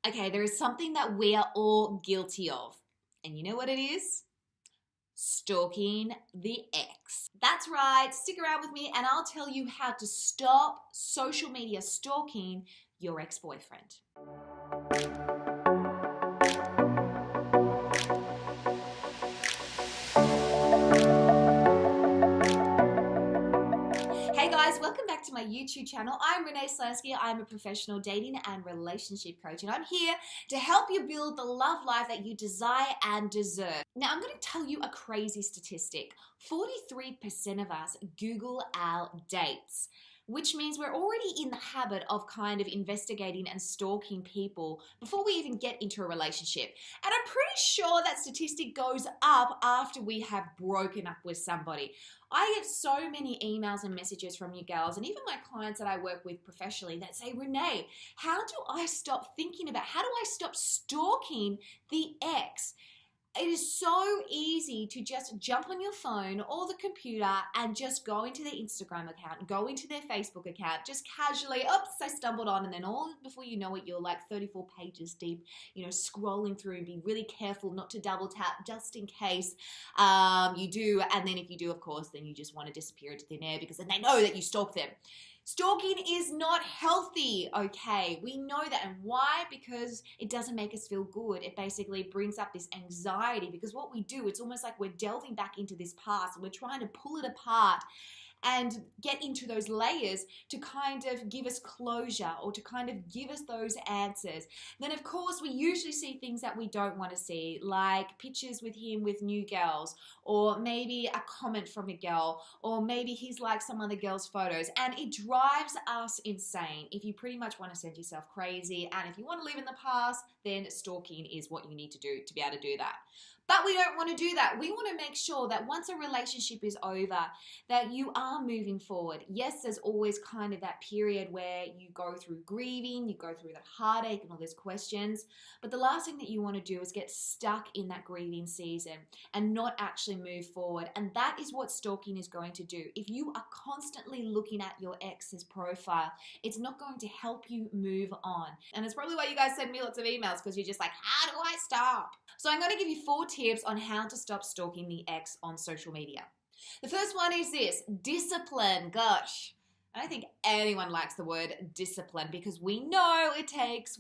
Okay, there is something that we are all guilty of. And you know what it is? Stalking the ex. That's right, stick around with me and I'll tell you how to stop social media stalking your ex-boyfriend. Hey guys, welcome back to my YouTube channel. I'm Renee Slansky. I'm a professional dating and relationship coach, and I'm here to help you build the love life that you desire and deserve. Now, I'm going to tell you a crazy statistic. 43% of us Google our dates, which means we're already in the habit of kind of investigating and stalking people before we even get into a relationship. And I'm pretty sure that statistic goes up after we have broken up with somebody. I get so many emails and messages from you girls, and even my clients that I work with professionally that say, Renee, how do I stop stalking the ex? It is so easy to just jump on your phone or the computer and just go into their Instagram account, go into their Facebook account, just casually, oops, I stumbled on, and then all before you know it, you're like 34 pages deep, scrolling through, and be really careful not to double tap just in case you do. And then if you do, of course, then you just want to disappear into thin air because then they know that you stalked them. Stalking is not healthy, okay? We know that. And why? Because it doesn't make us feel good. It basically brings up this anxiety because what we do, it's almost like we're delving back into this past and we're trying to pull it apart and get into those layers to kind of give us closure or to kind of give us those answers. Then, of course, we usually see things that we don't want to see, like pictures with him with new girls, or maybe a comment from a girl, or maybe he's like some other girl's photos, and it drives us insane if you pretty much want to send yourself crazy. And if you want to live in the past, then stalking is what you need to do to be able to do that. But we don't want to do that. We want to make sure that once a relationship is over, that you are moving forward. Yes, there's always kind of that period where you go through grieving, you go through that heartache and all those questions. But the last thing that you want to do is get stuck in that grieving season and not actually move forward. And that is what stalking is going to do. If you are constantly looking at your ex's profile, it's not going to help you move on. And it's probably why you guys send me lots of emails, because you're just like, how do I stop? So I'm going to give you 4 tips on how to stop stalking the ex on social media. The first one is this: discipline. Gosh, I don't think anyone likes the word discipline because we know it takes,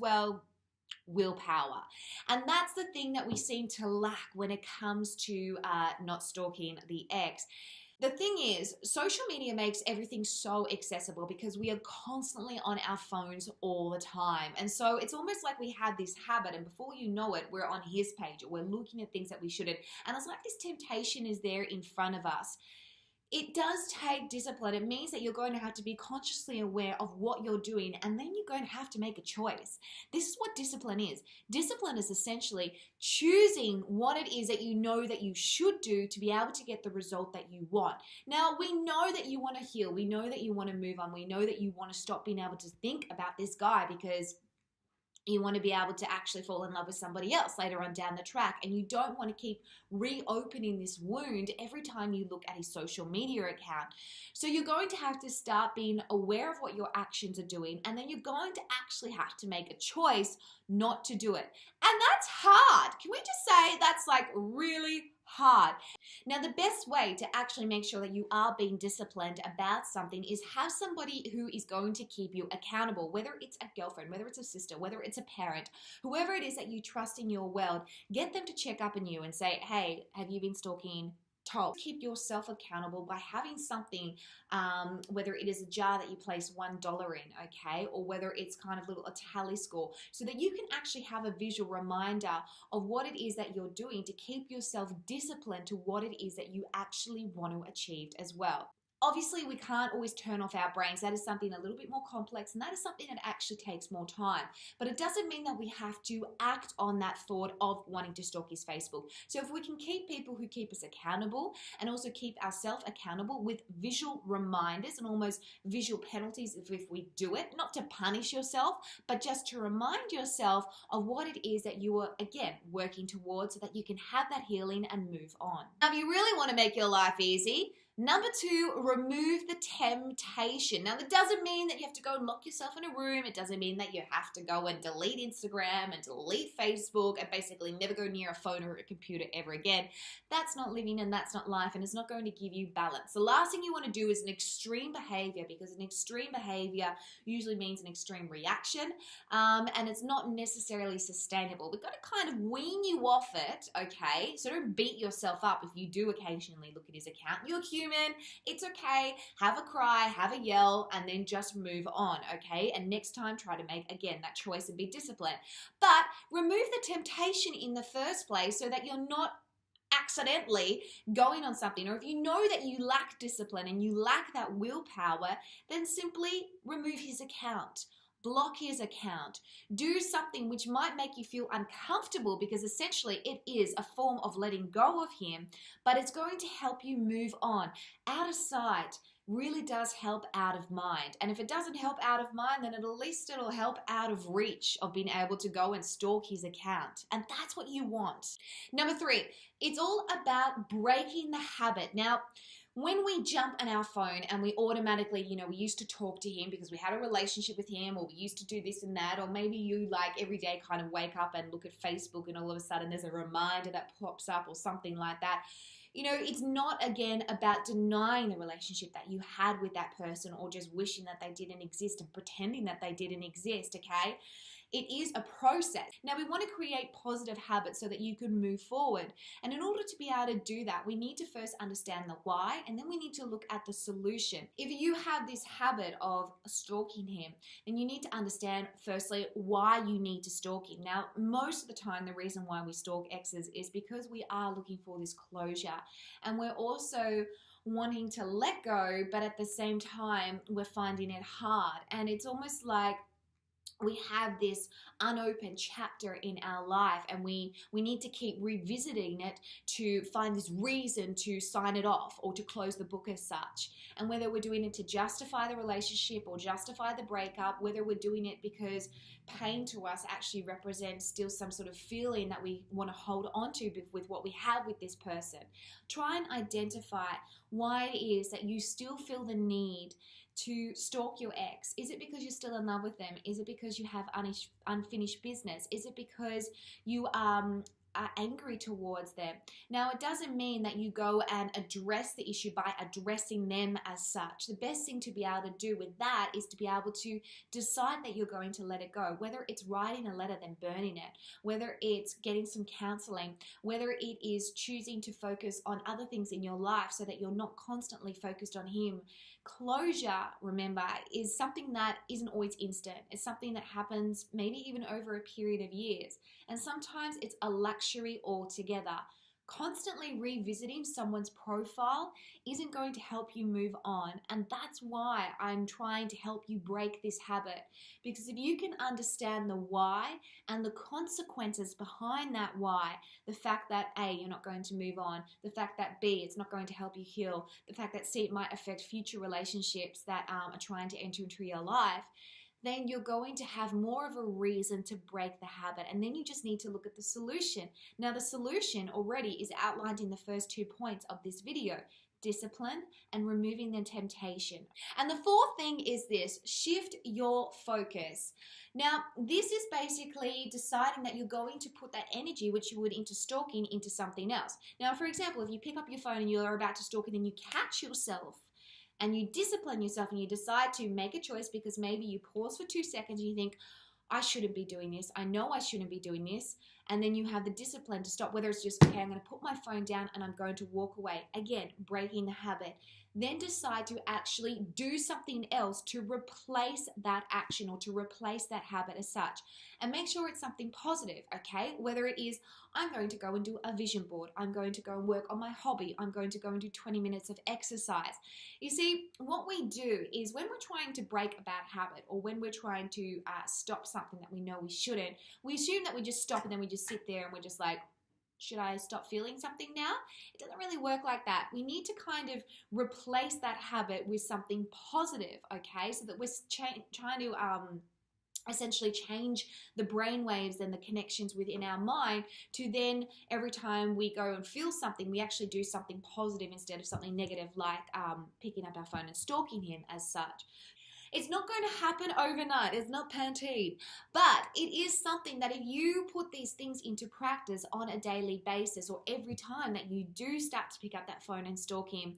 willpower. And that's the thing that we seem to lack when it comes to not stalking the ex. The thing is, social media makes everything so accessible because we are constantly on our phones all the time. And so it's almost like we have this habit, and before you know it, we're on his page or we're looking at things that we shouldn't. And it's like this temptation is there in front of us. It does take discipline. It means that you're going to have to be consciously aware of what you're doing, and then you're going to have to make a choice. This is what discipline is. Discipline is essentially choosing what it is that you know that you should do to be able to get the result that you want. Now, we know that you want to heal. We know that you want to move on. We know that you want to stop being able to think about this guy because you want to be able to actually fall in love with somebody else later on down the track, and you don't want to keep reopening this wound every time you look at his social media account. So you're going to have to start being aware of what your actions are doing, and then you're going to actually have to make a choice not to do it. And that's hard. Can we just say that's like really hard? Now, the best way to actually make sure that you are being disciplined about something is have somebody who is going to keep you accountable, whether it's a girlfriend, whether it's a sister, whether it's a parent, whoever it is that you trust in your world. Get them to check up on you and say, hey, have you been stalking Tom? Keep yourself accountable by having something, whether it is a jar that you place $1 in, okay, or whether it's kind of a tally score, so that you can actually have a visual reminder of what it is that you're doing to keep yourself disciplined to what it is that you actually want to achieve as well. Obviously, we can't always turn off our brains. That is something a little bit more complex, and that is something that actually takes more time. But it doesn't mean that we have to act on that thought of wanting to stalk his Facebook. So if we can keep people who keep us accountable and also keep ourselves accountable with visual reminders and almost visual penalties if we do it, not to punish yourself, but just to remind yourself of what it is that you are, again, working towards so that you can have that healing and move on. Now, if you really want to make your life easy, Number 2, remove the temptation. Now, that doesn't mean that you have to go and lock yourself in a room. It doesn't mean that you have to go and delete Instagram and delete Facebook and basically never go near a phone or a computer ever again. That's not living and that's not life, and it's not going to give you balance. The last thing you want to do is an extreme behavior, because an extreme behavior usually means an extreme reaction, and it's not necessarily sustainable. We've got to kind of wean you off it, okay? So don't beat yourself up if you do occasionally look at his account. You're human. It's okay. Have a cry, have a yell, and then just move on, okay? And next time, try to make, again, that choice and be disciplined. But remove the temptation in the first place so that you're not accidentally going on something. Or if you know that you lack discipline and you lack that willpower, then simply remove his account. Block his account. Do something which might make you feel uncomfortable, because essentially it is a form of letting go of him, but it's going to help you move on. Out of sight really does help out of mind. And if it doesn't help out of mind, then at least it'll help out of reach of being able to go and stalk his account. And that's what you want. Number 3, it's all about breaking the habit. Now, when we jump on our phone and we automatically, we used to talk to him because we had a relationship with him, or we used to do this and that, or maybe you like every day kind of wake up and look at Facebook and all of a sudden there's a reminder that pops up or something like that. It's not, again, about denying the relationship that you had with that person or just wishing that they didn't exist and pretending that they didn't exist, okay? It is a process. Now, we want to create positive habits so that you can move forward. And in order to be able to do that, we need to first understand the why, and then we need to look at the solution. If you have this habit of stalking him, then you need to understand, firstly, why you need to stalk him. Now, most of the time, the reason why we stalk exes is because we are looking for this closure. And we're also wanting to let go, but at the same time, we're finding it hard. And it's almost like we have this unopened chapter in our life, and we need to keep revisiting it to find this reason to sign it off or to close the book as such. And whether we're doing it to justify the relationship or justify the breakup, whether we're doing it because pain to us actually represents still some sort of feeling that we want to hold on to with what we have with this person. Try and identify why it is that you still feel the need to stalk your ex. Is it because you're still in love with them? Is it because you have unfinished business? Is it because you are angry towards them? Now, it doesn't mean that you go and address the issue by addressing them as such. The best thing to be able to do with that is to be able to decide that you're going to let it go, whether it's writing a letter then burning it, whether it's getting some counseling, whether it is choosing to focus on other things in your life so that you're not constantly focused on him. Closure, remember, is something that isn't always instant. It's something that happens maybe even over a period of years. And sometimes it's a luxury altogether. Constantly revisiting someone's profile isn't going to help you move on. And that's why I'm trying to help you break this habit. Because if you can understand the why and the consequences behind that why, the fact that A, you're not going to move on, the fact that B, it's not going to help you heal, the fact that C, it might affect future relationships that are trying to enter into your life, then you're going to have more of a reason to break the habit. And then you just need to look at the solution. Now, the solution already is outlined in the first 2 points of this video: discipline and removing the temptation. And the fourth thing is this: shift your focus. Now, this is basically deciding that you're going to put that energy, which you would into stalking, into something else. Now, for example, if you pick up your phone and you're about to stalk and then you catch yourself, and you discipline yourself and you decide to make a choice, because maybe you pause for 2 seconds and you think, I shouldn't be doing this. I know I shouldn't be doing this. And then you have the discipline to stop, whether it's just, okay, I'm going to put my phone down and I'm going to walk away. Again, breaking the habit. Then decide to actually do something else to replace that action or to replace that habit as such. And make sure it's something positive, okay? Whether it is, I'm going to go and do a vision board. I'm going to go and work on my hobby. I'm going to go and do 20 minutes of exercise. You see, what we do is when we're trying to break a bad habit, or when we're trying to stop something that we know we shouldn't, we assume that we just stop and then we just sit there and we're just like, should I stop feeling something now? It doesn't really work like that. We need to kind of replace that habit with something positive, okay? So that we're trying to essentially change the brain waves and the connections within our mind to then every time we go and feel something, we actually do something positive instead of something negative, like picking up our phone and stalking him as such. It's not going to happen overnight. It's not Pantene. But it is something that if you put these things into practice on a daily basis, or every time that you do start to pick up that phone and stalk him,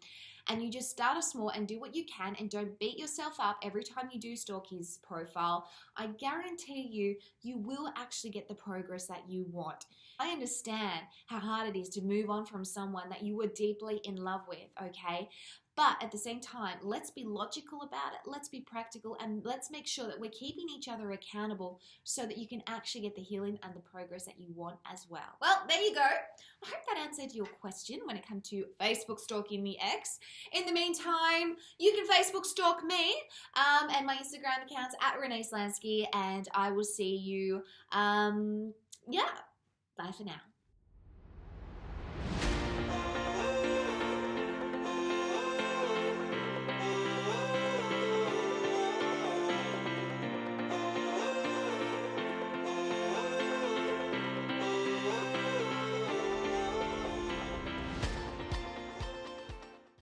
and you just start off small and do what you can and don't beat yourself up every time you do stalk his profile, I guarantee you, you will actually get the progress that you want. I understand how hard it is to move on from someone that you were deeply in love with, okay? But at the same time, let's be logical about it, let's be practical, and let's make sure that we're keeping each other accountable so that you can actually get the healing and the progress that you want as well. Well, there you go. I hope that answered your question when it comes to Facebook stalking the ex. In the meantime, you can Facebook stalk me and my Instagram account's at Renee Slansky, and I will see you, bye for now.